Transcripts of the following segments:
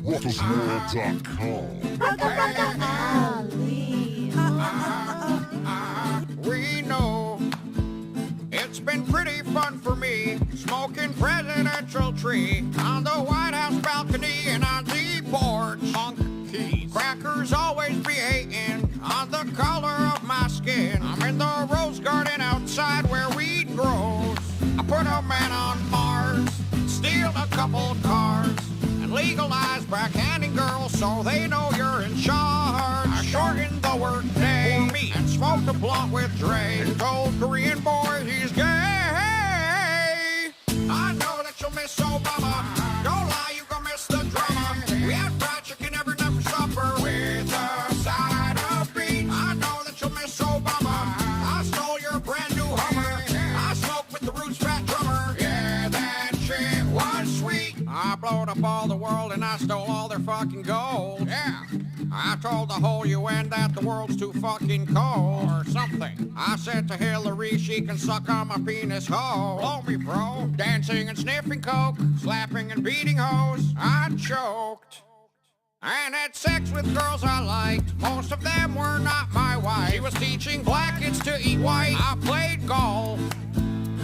We know it's been pretty fun for me, smoking presidential tree on the White House balcony and on the porch. Monkeys, crackers always be hating on the color of my skin. I'm in the rose garden outside where weed grows. I put a man on Mars, steal a couple cars, and legalize backhanding girls so they know you're in charge. I shorten the work day for me and smoke a blunt with Dre. And told Korean boy he's gay. I know that you'll miss Obama. Don't lie, you gon' miss the drama. We had fried chicken every night for supper with a side of beef. I know that you'll miss Obama. I stole your brand new Hummer. I smoked with the Roots fat drummer. Yeah, that shit was sweet. I blowed up all the world and I stole all their fucking gold. Yeah. I told the whole UN that the world's too fucking cold or something. I said to Hillary she can suck on my penis hole. Blow me, bro. Dancing and sniffing coke, slapping and beating hoes. I choked and had sex with girls I liked. Most of them were not my wife. She was teaching black kids to eat white. I played golf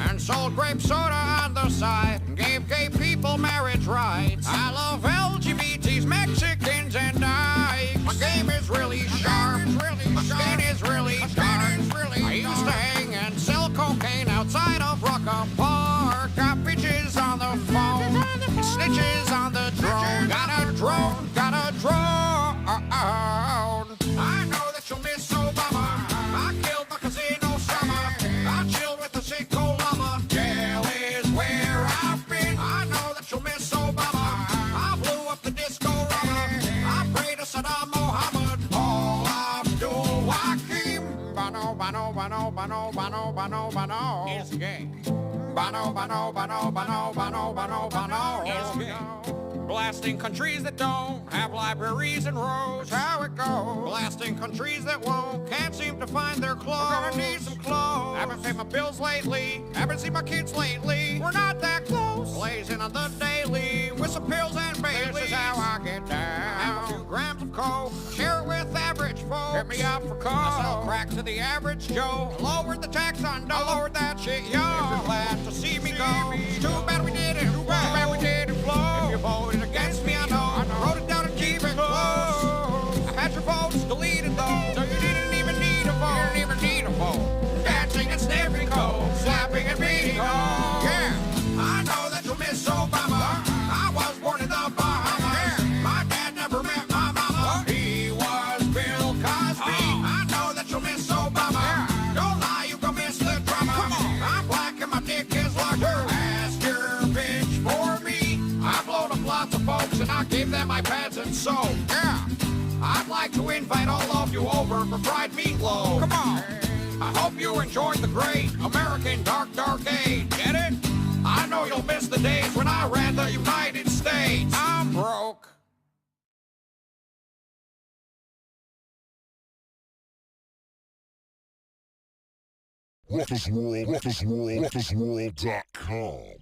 and sold grape soda on the side and gave gay people marriage rights. I love LGBTs, Mexicans, and I. My game is really sharp. My skin is really dark. I used to hang and sell cocaine outside of Rockham Park. Got bitches on the phone, and snitches on the drone. Got a drone. I know that you'll miss Obama. I killed my casino summer. I chilled with the Cinco Llama. Jail is where I've been. I know that you'll miss Obama. I blew up the disco rubber. I prayed to Saddam Mohammed. Oh, Abdul Hakim. Bano, bano, bano, bano, bano, bano, bano. Is gay. Bano, bano, bano, bano, bano, bano, bano. Is gay. Blasting countries that don't have libraries and roads. How it goes. Blasting countries that won't. Can't seem to find their clothes. We're gonna need some clothes. Haven't paid my bills lately. Haven't seen my kids lately. We're not that close. Blazing on the daily with some pills and Baileys. This is how I get down. Have a few grams of coke. Share it with average folks. Hit me up for coke. I sell crack to the average Joe. Lowered the tax on dough. I lowered that shit, yo. If you're glad to see me go. Too bad we didn't. Too bad we didn't flow. If you voted against me, I know. Wrote it down and keep it close. I had your votes deleted though, so you didn't even need a vote. You didn't even need a vote. Dancing and sniffing coke, slapping and beating hoes. Yeah, I know that you'll miss Obama. I was born in the Bahamas. Yeah. My dad never met my mama. He was Bill Cosby. I know that you'll miss Obama. Yeah. Don't lie, you gon' miss the drama. Come on. I'm black and my dick is larger. Ask your bitch for me. I blowed up lots of folks and I gave them iPads and soap. Yeah, I'd like to invite all of you over for fried meatloaf. Come on. I hope you enjoyed the great American Dark Age. Get it? I know you'll miss the days when I ran the United States. I'm broke. Rottersworld.com